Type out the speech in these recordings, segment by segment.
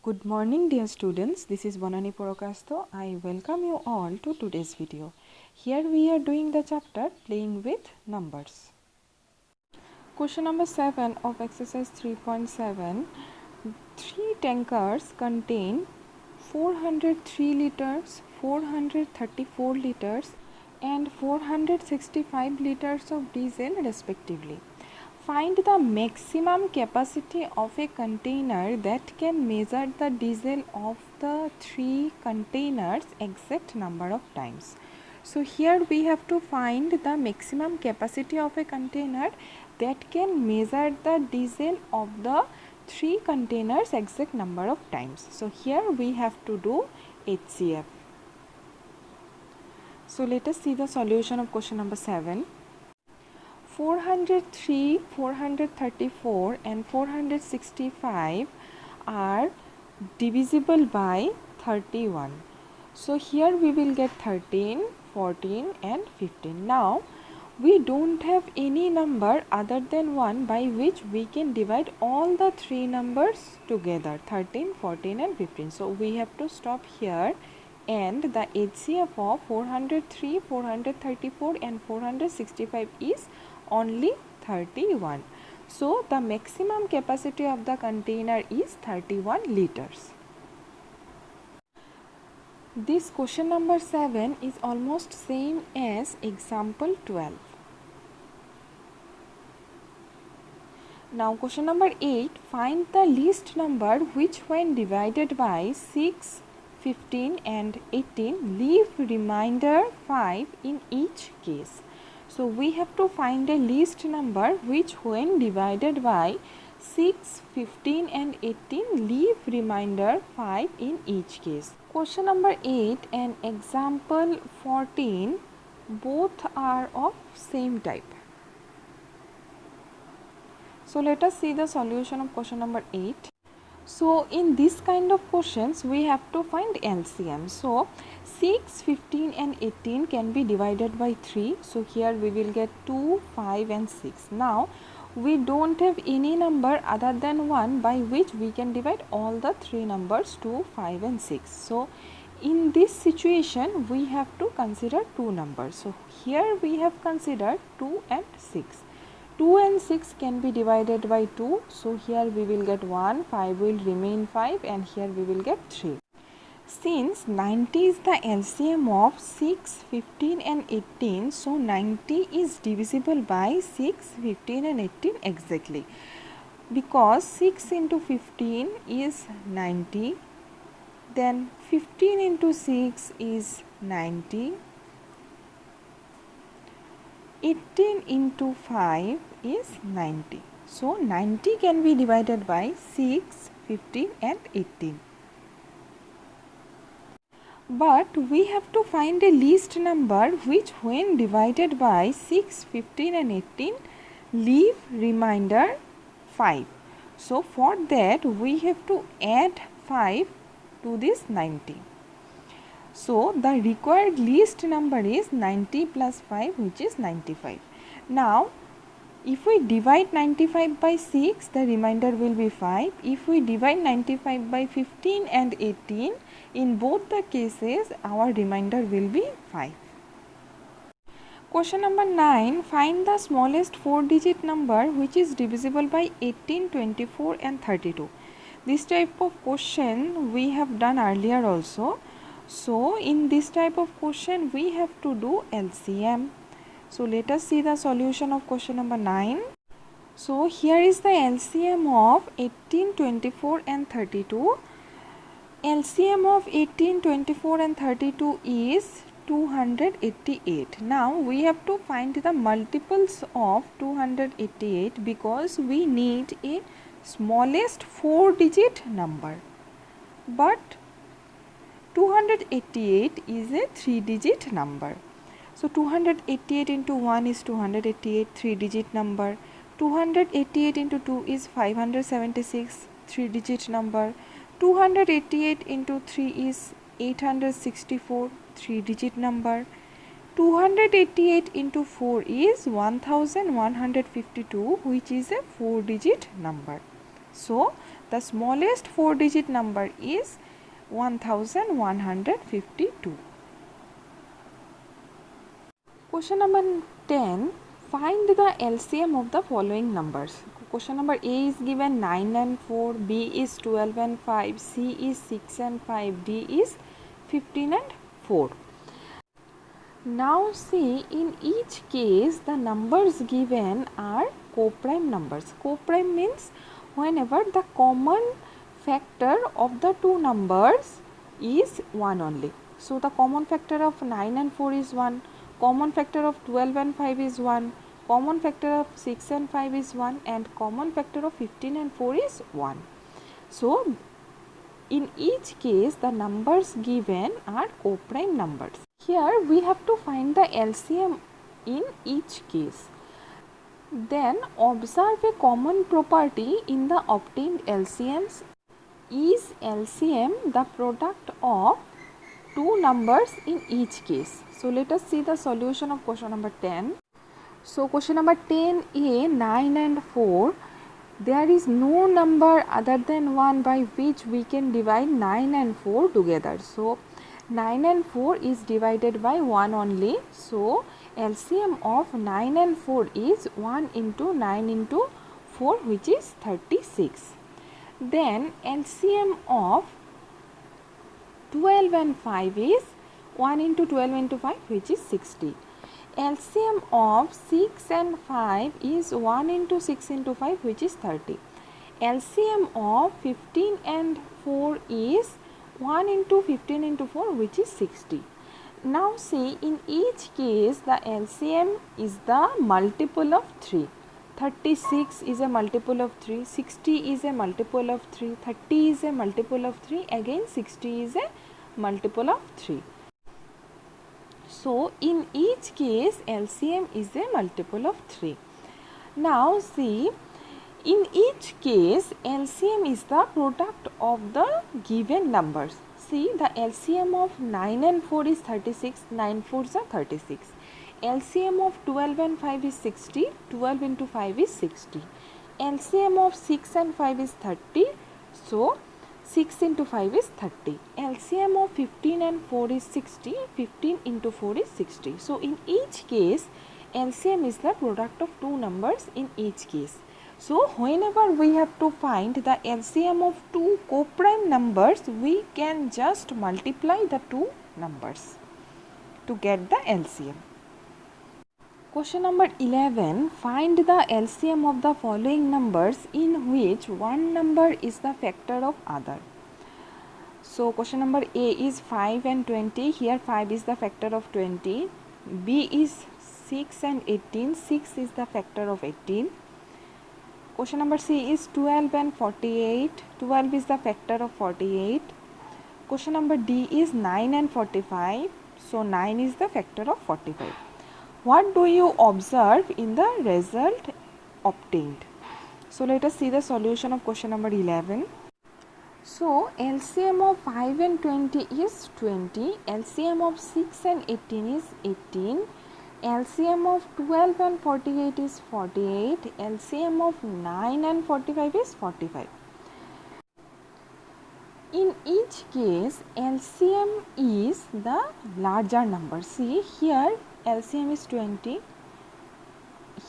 Good morning dear students, this is Bonani Porokasto. I welcome you all to today's video. Here we are doing the chapter playing with numbers. Question number 7 of exercise 3.7. 3 tankers contain 403 liters, 434 liters and 465 liters of diesel respectively. Find the maximum capacity of a container that can measure the diesel of the 3 containers exact number of times. So here we have to find the maximum capacity of a container that can measure the diesel of the 3 containers exact number of times. So here we have to do HCF. So let us see the solution of question number 7. 403, 434 and 465 are divisible by 31. So here we will get 13, 14 and 15. Now we don't have any number other than 1 by which we can divide all the 3 numbers together, 13, 14 and 15. So we have to stop here, and the HCF of 403, 434 and 465 is only 31. So the maximum capacity of the container is 31 liters. This question number 7 is almost same as example 12. Now question number 8, find the least number which when divided by 6, 15 and 18 leave remainder 5 in each case. So we have to find a least number which when divided by 6, 15 and 18 leave remainder 5 in each case. Question number 8 and example 14 both are of same type. So let us see the solution of question number 8. So in this kind of questions we have to find LCM. So 6, 15 and 18 can be divided by 3. So here we will get 2, 5 and 6. Now we don't have any number other than 1 by which we can divide all the 3 numbers 2, 5 and 6. So in this situation we have to consider 2 numbers. So here we have considered 2 and 6. 2 and 6 can be divided by 2. So here we will get 1, 5 will remain 5 and here we will get 3. Since 90 is the LCM of 6, 15 and 18, so 90 is divisible by 6, 15 and 18 exactly. Because 6 into 15 is 90, then 15 into 6 is 90. 18 into 5 is 90. So 90 can be divided by 6, 15 and 18. But we have to find a least number which when divided by 6, 15 and 18 leave remainder 5. So for that we have to add 5 to this 90. So the required least number is 90 plus 5, which is 95. Now if we divide 95 by 6, the remainder will be 5. If we divide 95 by 15 and 18, in both the cases our remainder will be 5. Question number 9, find the smallest 4-digit number which is divisible by 18, 24 and 32. This type of question we have done earlier also. So in this type of question we have to do LCM. So let us see the solution of question number 9. So here is the LCM of 18, 24 and 32. LCM of 18, 24 and 32 is 288. Now we have to find the multiples of 288 because we need a smallest 4-digit number. But 288 is a 3-digit number. So 288 into 1 is 288, 3-digit number. 288 into 2 is 576, 3-digit number. 288 into 3 is 864, 3-digit number. 288 into 4 is 1152, which is a 4-digit number. So The smallest 4-digit number is 1152. Question number 10. Find the LCM of the following numbers. Question number A is given 9 and 4, B is 12 and 5, C is 6 and 5, D is 15 and 4. Now see, in each case the numbers given are co-prime numbers. Co-prime means whenever the common factor of the two numbers is 1 only. So the common factor of 9 and 4 is 1, common factor of 12 and 5 is 1, common factor of 6 and 5 is 1, and common factor of 15 and 4 is 1. So in each case the numbers given are co-prime numbers. Here we have to find the LCM in each case. Then observe a common property in the obtained LCMs. Is LCM the product of two numbers in each case? So let us see the solution of question number 10. So question number 10a, 9 and 4. There is no number other than 1 by which we can divide 9 and 4 together. So 9 and 4 is divided by 1 only. So LCM of 9 and 4 is 1 into 9 into 4, which is 36. Then LCM of 12 and 5 is 1 into 12 into 5, which is 60. LCM of 6 and 5 is 1 into 6 into 5, which is 30. LCM of 15 and 4 is 1 into 15 into 4, which is 60. Now see, in each case the LCM is the multiple of 3. 36 is a multiple of 3, 60 is a multiple of 3, 30 is a multiple of 3, again 60 is a multiple of 3. So in each case LCM is a multiple of 3. Now see, in each case LCM is the product of the given numbers. See, the LCM of 9 and 4 is 36, 9 4s are 36. LCM of 12 and 5 is 60, 12 into 5 is 60. LCM of 6 and 5 is 30, so 6 into 5 is 30. LCM of 15 and 4 is 60, 15 into 4 is 60. So in each case LCM is the product of two numbers in each case. So whenever we have to find the LCM of two co-prime numbers, we can just multiply the two numbers to get the LCM. Question number 11. Find the LCM of the following numbers in which one number is the factor of other. So question number A is 5 and 20. Here 5 is the factor of 20. B is 6 and 18. 6 is the factor of 18. Question number C is 12 and 48. 12 is the factor of 48. Question number D is 9 and 45. So 9 is the factor of 45. What do you observe in the result obtained? So let us see the solution of question number 11. So LCM of 5 and 20 is 20. LCM of 6 and 18 is 18. LCM of 12 and 48 is 48. LCM of 9 and 45 is 45. In each case LCM is the larger number. See, here LCM is 20,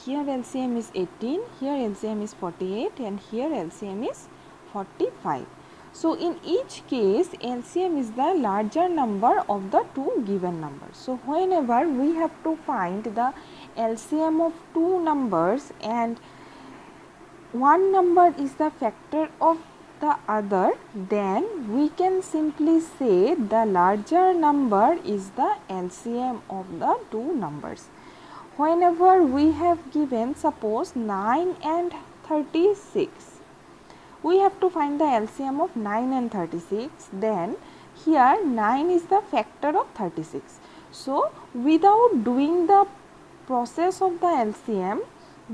here LCM is 18, here LCM is 48, and here LCM is 45. So in each case LCM is the larger number of the two given numbers. So whenever we have to find the LCM of two numbers and one number is the factor of the other, then we can simply say the larger number is the LCM of the two numbers. Whenever we have given suppose 9 and 36, we have to find the LCM of 9 and 36, then here 9 is the factor of 36. So without doing the process of the LCM,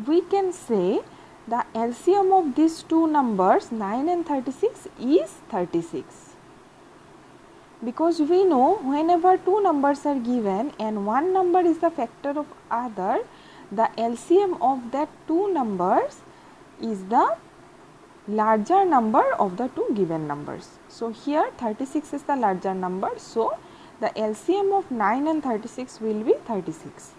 we can say the LCM of these two numbers 9 and 36 is 36, because we know whenever two numbers are given and one number is the factor of other, the LCM of that two numbers is the larger number of the two given numbers. So, here 36 is the larger number. So, the LCM of 9 and 36 will be 36.